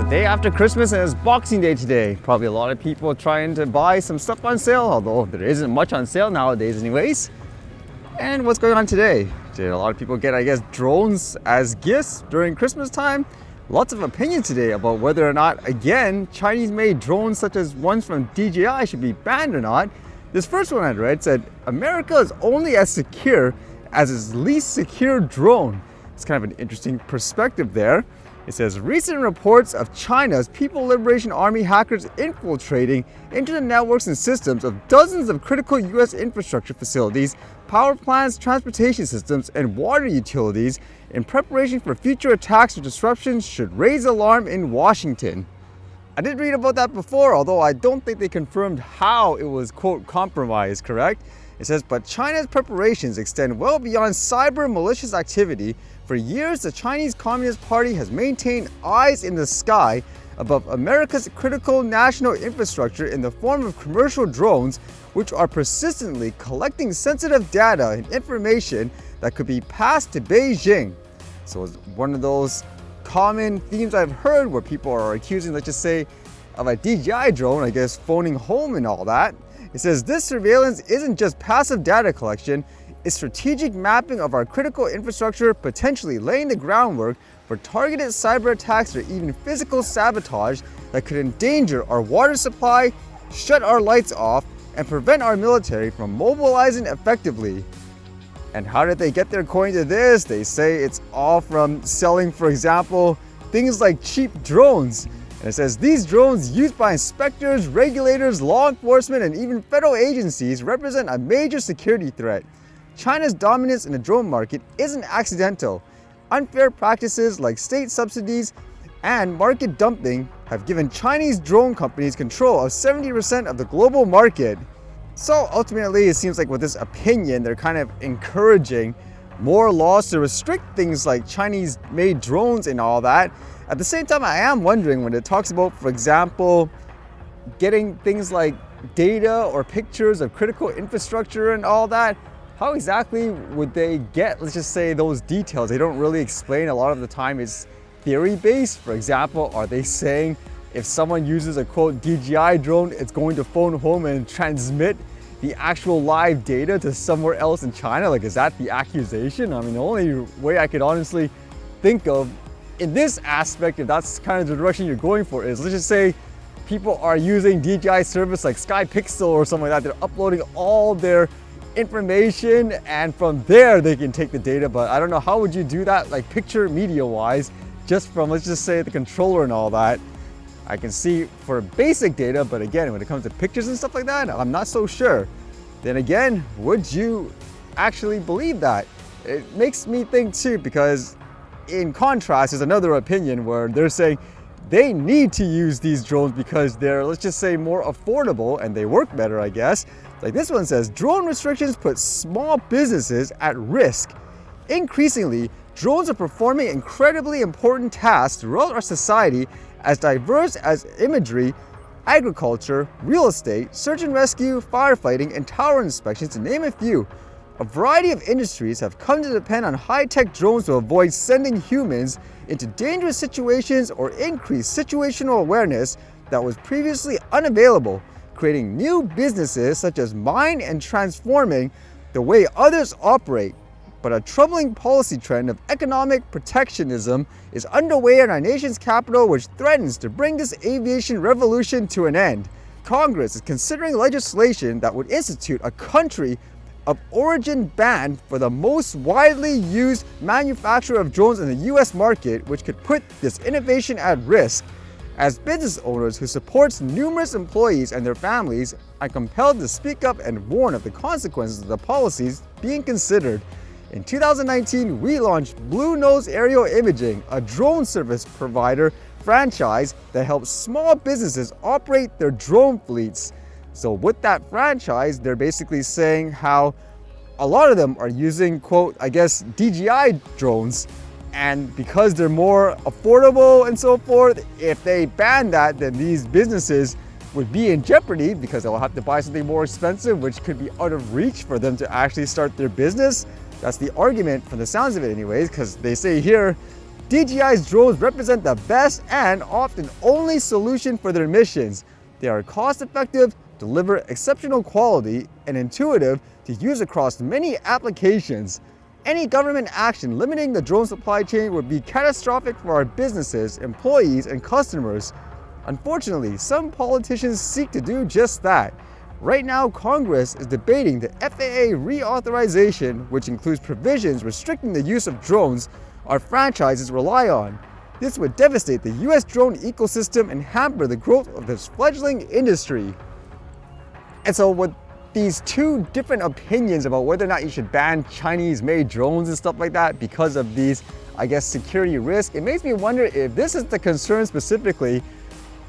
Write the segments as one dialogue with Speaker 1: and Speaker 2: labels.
Speaker 1: Day after Christmas and it's Boxing Day today. Probably a lot of people trying to buy some stuff on sale, although there isn't much on sale nowadays anyways. And what's going on today? Did a lot of people get, I guess, drones as gifts during Christmas time? Lots of opinions today about whether or not, again, Chinese-made drones such as ones from DJI should be banned or not. This first one I read said, America is only as secure as its least secure drone. It's kind of an interesting perspective there. It says, recent reports of China's People's Liberation Army hackers infiltrating into the networks and systems of dozens of critical U.S. infrastructure facilities, power plants, transportation systems, and water utilities in preparation for future attacks or disruptions should raise alarm in Washington. I did read about that before, although I don't think they confirmed how it was, quote, compromised, correct? It says, but China's preparations extend well beyond cyber malicious activity. For years, the Chinese Communist Party has maintained eyes in the sky above America's critical national infrastructure in the form of commercial drones, which are persistently collecting sensitive data and information that could be passed to Beijing. So it's one of those common themes I've heard where people are accusing, let's just say, of a DJI drone, I guess, phoning home and all that. It says this surveillance isn't just passive data collection, it's strategic mapping of our critical infrastructure, potentially laying the groundwork for targeted cyber attacks or even physical sabotage that could endanger our water supply, shut our lights off, and prevent our military from mobilizing effectively. And how did they get their coin to this? They say it's all from selling, for example, things like cheap drones. And it says these drones used by inspectors, regulators, law enforcement, and even federal agencies represent a major security threat. China's dominance in the drone market isn't accidental. Unfair practices like state subsidies and market dumping have given Chinese drone companies control of 70% of the global market. So ultimately, it seems like with this opinion, they're kind of encouraging more laws to restrict things like Chinese-made drones and all that. At the same time, I am wondering when it talks about, for example, getting things like data or pictures of critical infrastructure and all that, how exactly would they get, let's just say, those details? They don't really explain. A lot of the time it's theory-based. For example, are they saying if someone uses a, quote, DJI drone, it's going to phone home and transmit the actual live data to somewhere else in China? Like, is that the accusation? I mean, the only way I could honestly think of in this aspect, if that's kind of the direction you're going for, is let's just say people are using DJI service like SkyPixel or something like that. They're uploading all their information and from there they can take the data. But I don't know, how would you do that, like picture media wise, just from, let's just say, the controller and all that? I can see for basic data, but again, when it comes to pictures and stuff like that, I'm not so sure. Then again, would you actually believe that? It makes me think too, because in contrast, there's another opinion where they're saying they need to use these drones because they're, let's just say, more affordable and they work better, I guess. Like this one says, drone restrictions put small businesses at risk. Increasingly, drones are performing incredibly important tasks throughout our society, as diverse as imagery, agriculture, real estate, search and rescue, firefighting, and tower inspections, to name a few. A variety of industries have come to depend on high-tech drones to avoid sending humans into dangerous situations or increase situational awareness that was previously unavailable, creating new businesses such as mine and transforming the way others operate. But a troubling policy trend of economic protectionism is underway in our nation's capital, which threatens to bring this aviation revolution to an end. Congress is considering legislation that would institute a country of origin ban for the most widely used manufacturer of drones in the US market, which could put this innovation at risk. As business owners who supports numerous employees and their families, I'm compelled to speak up and warn of the consequences of the policies being considered. In 2019, we launched Blue Nose Aerial Imaging, a drone service provider franchise that helps small businesses operate their drone fleets. So with that franchise, they're basically saying how a lot of them are using, quote, I guess, DJI drones. And because they're more affordable and so forth, if they ban that, then these businesses would be in jeopardy because they'll have to buy something more expensive, which could be out of reach for them to actually start their business. That's the argument from the sounds of it anyways, because they say here, DJI's drones represent the best and often only solution for their missions. They are cost-effective, deliver exceptional quality, and intuitive to use across many applications. Any government action limiting the drone supply chain would be catastrophic for our businesses, employees, and customers. Unfortunately, some politicians seek to do just that. Right now, Congress is debating the FAA reauthorization, which includes provisions restricting the use of drones our franchises rely on. This would devastate the US drone ecosystem and hamper the growth of this fledgling industry. And so with these two different opinions about whether or not you should ban Chinese-made drones and stuff like that because of these, I guess, security risks, it makes me wonder if this is the concern specifically,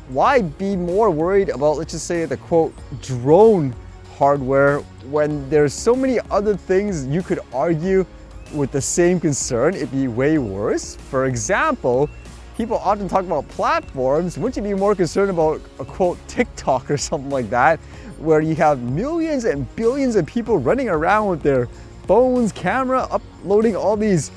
Speaker 1: why be more worried about, let's just say, the quote, drone hardware when there's so many other things you could argue with the same concern, it'd be way worse. For example, people often talk about platforms. Wouldn't you be more concerned about a quote TikTok or something like that, where you have millions and billions of people running around with their phones, camera, uploading all these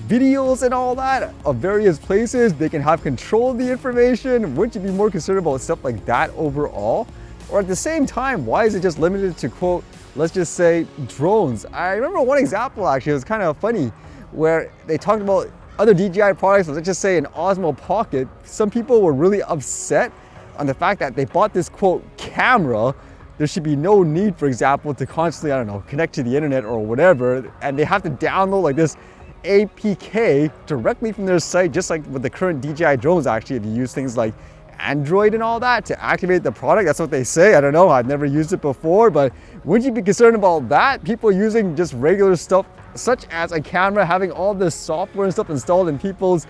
Speaker 1: videos and all that of various places? They can have control of the information. Wouldn't you be more concerned about stuff like that overall? Or at the same time, why is it just limited to quote, let's just say drones? I remember one example actually, it was kind of funny, where they talked about other DJI products, let's just say an Osmo Pocket. Some people were really upset on the fact that they bought this quote camera. There should be no need, for example, to constantly, I don't know, connect to the internet or whatever, and they have to download like this APK directly from their site, just like with the current DJI drones actually, if you use things like Android and all that to activate the product. That's what they say. I don't know, I've never used it before, but wouldn't you be concerned about that? People using just regular stuff such as a camera, having all this software and stuff installed in people's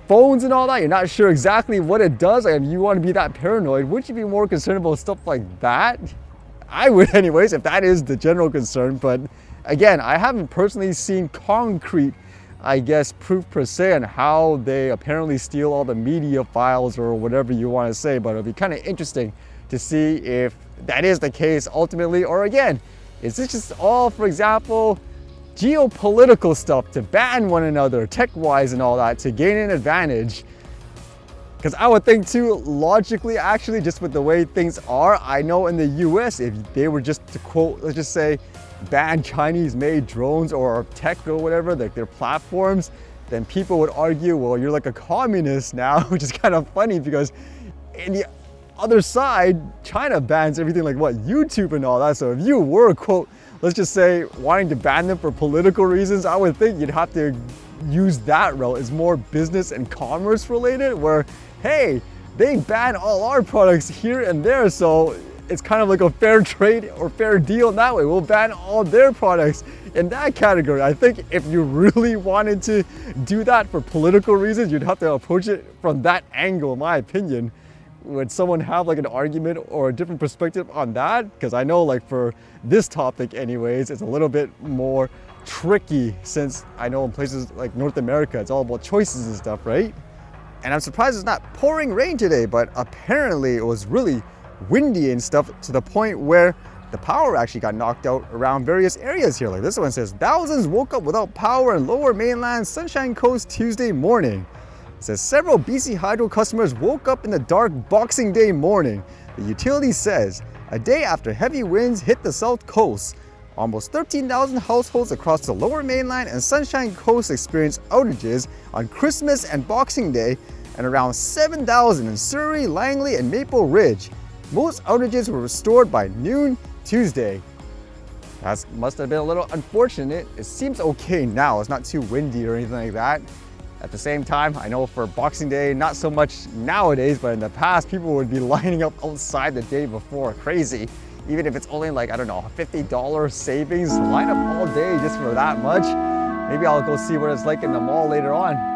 Speaker 1: phones and all that, you're not sure exactly what it does, and you want to be that paranoid. Wouldn't you be more concerned about stuff like that? I would anyways, if that is the general concern. But again, I haven't personally seen concrete, I guess, proof per se on how they apparently steal all the media files or whatever you want to say, but it'll be kind of interesting to see if that is the case ultimately, or again, is this just all, for example, geopolitical stuff to ban one another tech-wise and all that to gain an advantage? Because I would think too, logically actually, just with the way things are, I know in the US, if they were just to quote, let's just say, ban Chinese-made drones or tech or whatever, like their platforms, then people would argue, well, you're like a communist now, which is kind of funny because in the other side, China bans everything like what, YouTube and all that. So if you were, quote, let's just say, wanting to ban them for political reasons, I would think you'd have to use that route. It's more business and commerce related, where, hey, they ban all our products here and there, so it's kind of like a fair trade or fair deal in that way. We'll ban all their products in that category. I think if you really wanted to do that for political reasons, you'd have to approach it from that angle, in my opinion. Would someone have like an argument or a different perspective on that? Because I know like for this topic anyways, it's a little bit more tricky, since I know in places like North America, it's all about choices and stuff, right? And I'm surprised it's not pouring rain today, but apparently it was really windy and stuff to the point where the power actually got knocked out around various areas here. Like this one says, thousands woke up without power in Lower Mainland Sunshine Coast Tuesday morning. It says several BC Hydro customers woke up in the dark Boxing Day morning. The utility says a day after heavy winds hit the south coast, almost 13,000 households across the Lower Mainland and Sunshine Coast experienced outages on Christmas and Boxing Day, and around 7,000 in Surrey, Langley, and Maple Ridge. Most outages were restored by noon Tuesday. That must have been a little unfortunate. It seems okay now. It's not too windy or anything like that. At the same time, I know for Boxing Day, not so much nowadays, but in the past, people would be lining up outside the day before. Crazy. Even if it's only like, I don't know, $50 savings, line up all day just for that much. Maybe I'll go see what it's like in the mall later on.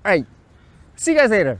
Speaker 1: All right, see you guys later.